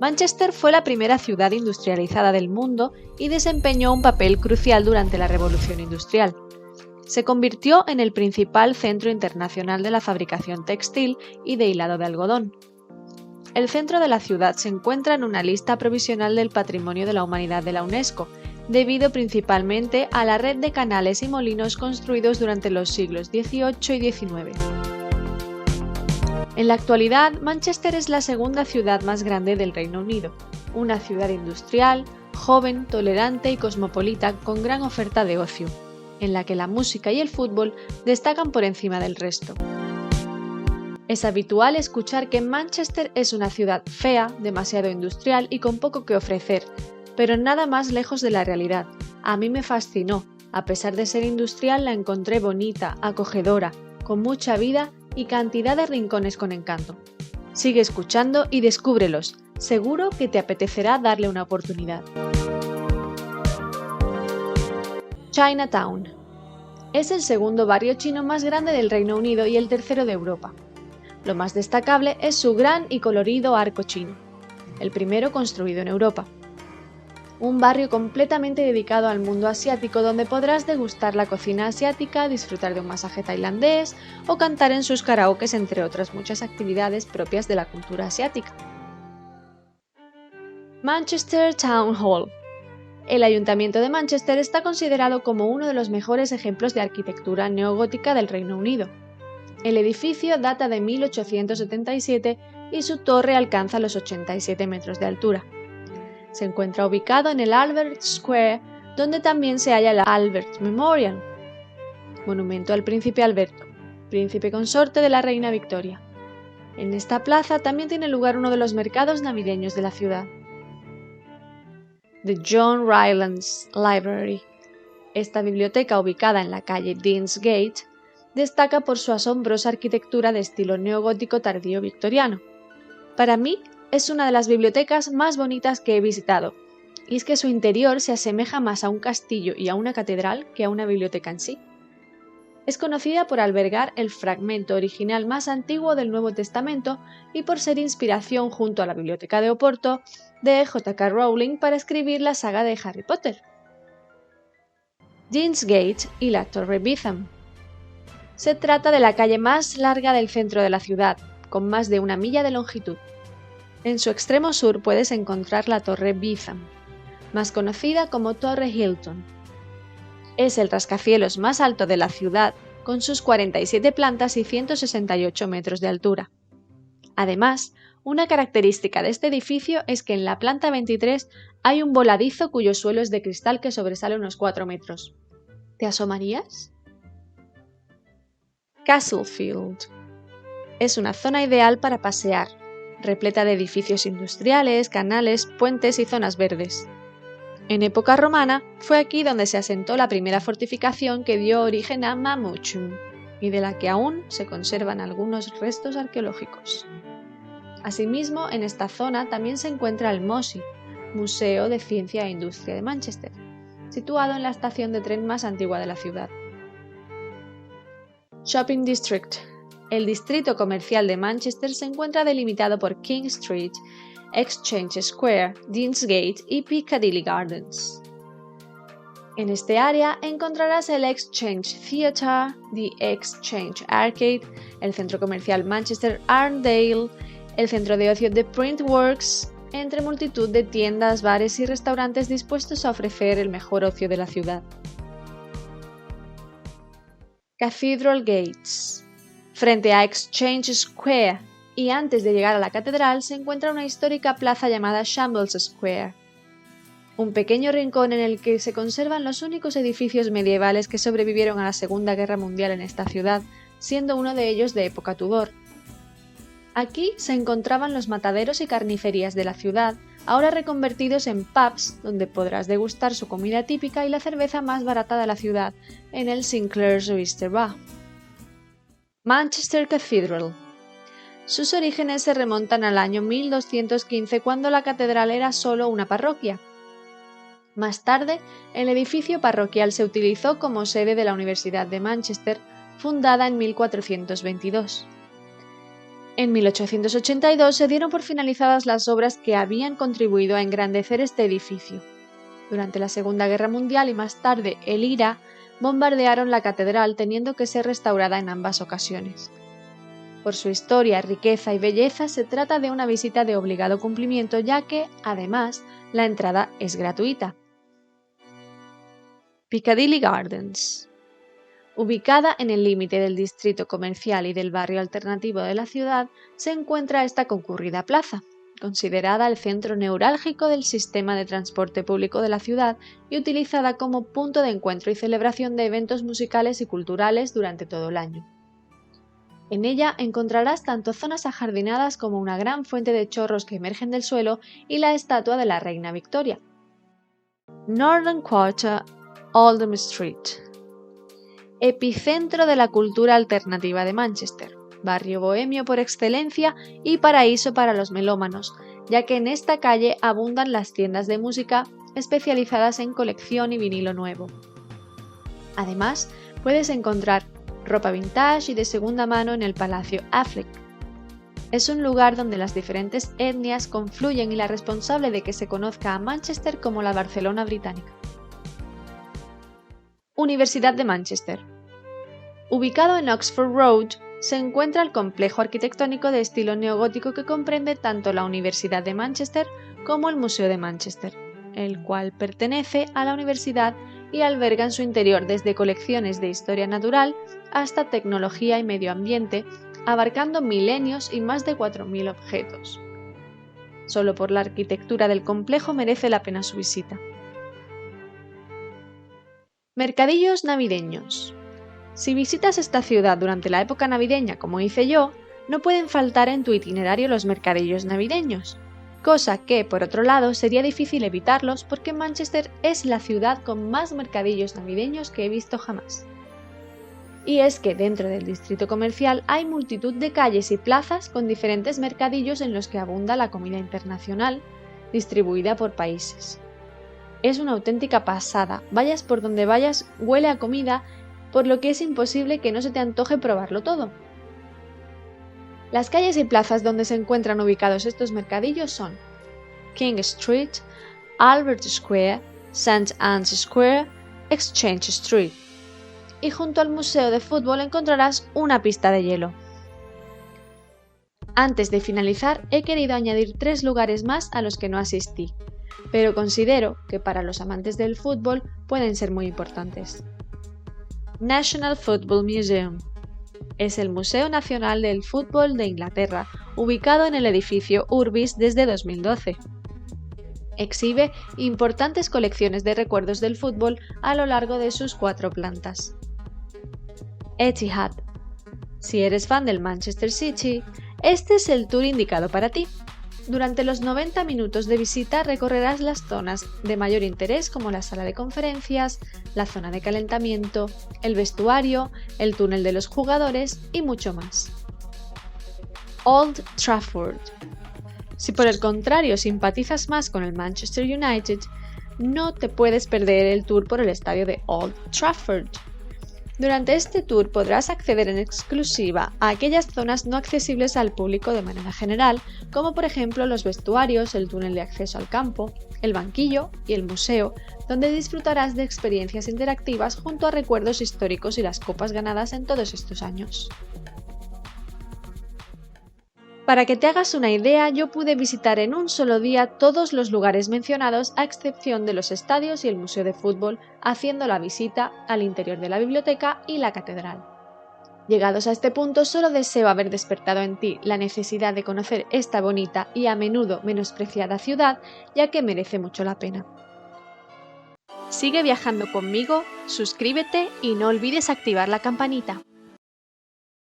Manchester fue la primera ciudad industrializada del mundo y desempeñó un papel crucial durante la Revolución Industrial. Se convirtió en el principal centro internacional de la fabricación textil y de hilado de algodón. El centro de la ciudad se encuentra en una lista provisional del Patrimonio de la Humanidad de la UNESCO, debido principalmente a la red de canales y molinos construidos durante los siglos XVIII y XIX. En la actualidad, Manchester es la segunda ciudad más grande del Reino Unido, una ciudad industrial, joven, tolerante y cosmopolita con gran oferta de ocio, en la que la música y el fútbol destacan por encima del resto. Es habitual escuchar que Manchester es una ciudad fea, demasiado industrial y con poco que ofrecer, pero nada más lejos de la realidad. A mí me fascinó, a pesar de ser industrial la encontré bonita, acogedora, con mucha vida y cantidad de rincones con encanto. Sigue escuchando y descúbrelos, seguro que te apetecerá darle una oportunidad. Chinatown. Es el segundo barrio chino más grande del Reino Unido y el tercero de Europa. Lo más destacable es su gran y colorido arco chino, el primero construido en Europa. Un barrio completamente dedicado al mundo asiático donde podrás degustar la cocina asiática, disfrutar de un masaje tailandés o cantar en sus karaokes, entre otras muchas actividades propias de la cultura asiática. Manchester Town Hall. El Ayuntamiento de Manchester está considerado como uno de los mejores ejemplos de arquitectura neogótica del Reino Unido. El edificio data de 1877 y su torre alcanza los 87 metros de altura. Se encuentra ubicado en el Albert Square, donde también se halla el Albert Memorial, monumento al príncipe Alberto, príncipe consorte de la reina Victoria. En esta plaza también tiene lugar uno de los mercados navideños de la ciudad. The John Rylands Library. Esta biblioteca, ubicada en la calle Deansgate, destaca por su asombrosa arquitectura de estilo neogótico tardío victoriano. Para mí, es una de las bibliotecas más bonitas que he visitado, y es que su interior se asemeja más a un castillo y a una catedral que a una biblioteca en sí. Es conocida por albergar el fragmento original más antiguo del Nuevo Testamento y por ser inspiración, junto a la Biblioteca de Oporto, de J.K. Rowling para escribir la saga de Harry Potter. Deansgate y la Torre Beetham. Se trata de la calle más larga del centro de la ciudad, con más de 1 milla de longitud. En su extremo sur puedes encontrar la Torre Beetham, más conocida como Torre Hilton. Es el rascacielos más alto de la ciudad, con sus 47 plantas y 168 metros de altura. Además, una característica de este edificio es que en la planta 23 hay un voladizo cuyo suelo es de cristal que sobresale unos 4 metros. ¿Te asomarías? Castlefield. Es una zona ideal para pasear, repleta de edificios industriales, canales, puentes y zonas verdes. En época romana fue aquí donde se asentó la primera fortificación que dio origen a Mamuchum y de la que aún se conservan algunos restos arqueológicos. Asimismo, en esta zona también se encuentra el MOSI, Museo de Ciencia e Industria de Manchester, situado en la estación de tren más antigua de la ciudad. Shopping District. El distrito comercial de Manchester se encuentra delimitado por King Street, Exchange Square, Deansgate y Piccadilly Gardens. En este área encontrarás el Exchange Theatre, The Exchange Arcade, el centro comercial Manchester Arndale, el centro de ocio The Printworks, entre multitud de tiendas, bares y restaurantes dispuestos a ofrecer el mejor ocio de la ciudad. Cathedral Gates. Frente a Exchange Square y antes de llegar a la catedral se encuentra una histórica plaza llamada Shambles Square, un pequeño rincón en el que se conservan los únicos edificios medievales que sobrevivieron a la Segunda Guerra Mundial en esta ciudad, siendo uno de ellos de época Tudor. Aquí se encontraban los mataderos y carnicerías de la ciudad, ahora reconvertidos en pubs donde podrás degustar su comida típica y la cerveza más barata de la ciudad en el Sinclair's Oyster Bar. Manchester Cathedral. Sus orígenes se remontan al año 1215, cuando la catedral era solo una parroquia. Más tarde, el edificio parroquial se utilizó como sede de la Universidad de Manchester, fundada en 1422. En 1882 se dieron por finalizadas las obras que habían contribuido a engrandecer este edificio. Durante la Segunda Guerra Mundial y más tarde el IRA bombardearon la catedral, teniendo que ser restaurada en ambas ocasiones. Por su historia, riqueza y belleza se trata de una visita de obligado cumplimiento, ya que, además, la entrada es gratuita. Piccadilly Gardens. Ubicada en el límite del distrito comercial y del barrio alternativo de la ciudad, se encuentra esta concurrida plaza, considerada el centro neurálgico del sistema de transporte público de la ciudad y utilizada como punto de encuentro y celebración de eventos musicales y culturales durante todo el año. En ella encontrarás tanto zonas ajardinadas como una gran fuente de chorros que emergen del suelo y la estatua de la reina Victoria. Northern Quarter, Oldham Street. Epicentro de la cultura alternativa de Manchester, barrio bohemio por excelencia y paraíso para los melómanos, ya que en esta calle abundan las tiendas de música especializadas en colección y vinilo nuevo. Además, puedes encontrar ropa vintage y de segunda mano en el Palacio Affleck. Es un lugar donde las diferentes etnias confluyen y la responsable de que se conozca a Manchester como la Barcelona británica. Universidad de Manchester. Ubicado en Oxford Road, se encuentra el complejo arquitectónico de estilo neogótico que comprende tanto la Universidad de Manchester como el Museo de Manchester, el cual pertenece a la universidad y alberga en su interior desde colecciones de historia natural hasta tecnología y medio ambiente, abarcando milenios y más de 4.000 objetos. Solo por la arquitectura del complejo merece la pena su visita. Mercadillos navideños. Si visitas esta ciudad durante la época navideña como hice yo, no pueden faltar en tu itinerario los mercadillos navideños, cosa que, por otro lado, sería difícil evitarlos porque Manchester es la ciudad con más mercadillos navideños que he visto jamás. Y es que dentro del distrito comercial hay multitud de calles y plazas con diferentes mercadillos en los que abunda la comida internacional, distribuida por países. Es una auténtica pasada, vayas por donde vayas, huele a comida, por lo que es imposible que no se te antoje probarlo todo. Las calles y plazas donde se encuentran ubicados estos mercadillos son King Street, Albert Square, St. Anne's Square, Exchange Street. Y junto al Museo de Fútbol encontrarás una pista de hielo. Antes de finalizar, he querido añadir 3 lugares más a los que no asistí, pero considero que para los amantes del fútbol pueden ser muy importantes. National Football Museum. Es el Museo Nacional del Fútbol de Inglaterra, ubicado en el edificio Urbis desde 2012. Exhibe importantes colecciones de recuerdos del fútbol a lo largo de sus 4 plantas. Etihad. Si eres fan del Manchester City, este es el tour indicado para ti. Durante los 90 minutos de visita recorrerás las zonas de mayor interés como la sala de conferencias, la zona de calentamiento, el vestuario, el túnel de los jugadores y mucho más. Old Trafford. Si por el contrario simpatizas más con el Manchester United, no te puedes perder el tour por el estadio de Old Trafford. Durante este tour podrás acceder en exclusiva a aquellas zonas no accesibles al público de manera general, como por ejemplo los vestuarios, el túnel de acceso al campo, el banquillo y el museo, donde disfrutarás de experiencias interactivas junto a recuerdos históricos y las copas ganadas en todos estos años. Para que te hagas una idea, yo pude visitar en un solo día todos los lugares mencionados a excepción de los estadios y el museo de fútbol, haciendo la visita al interior de la biblioteca y la catedral. Llegados a este punto, solo deseo haber despertado en ti la necesidad de conocer esta bonita y a menudo menospreciada ciudad, ya que merece mucho la pena. Sigue viajando conmigo, suscríbete y no olvides activar la campanita.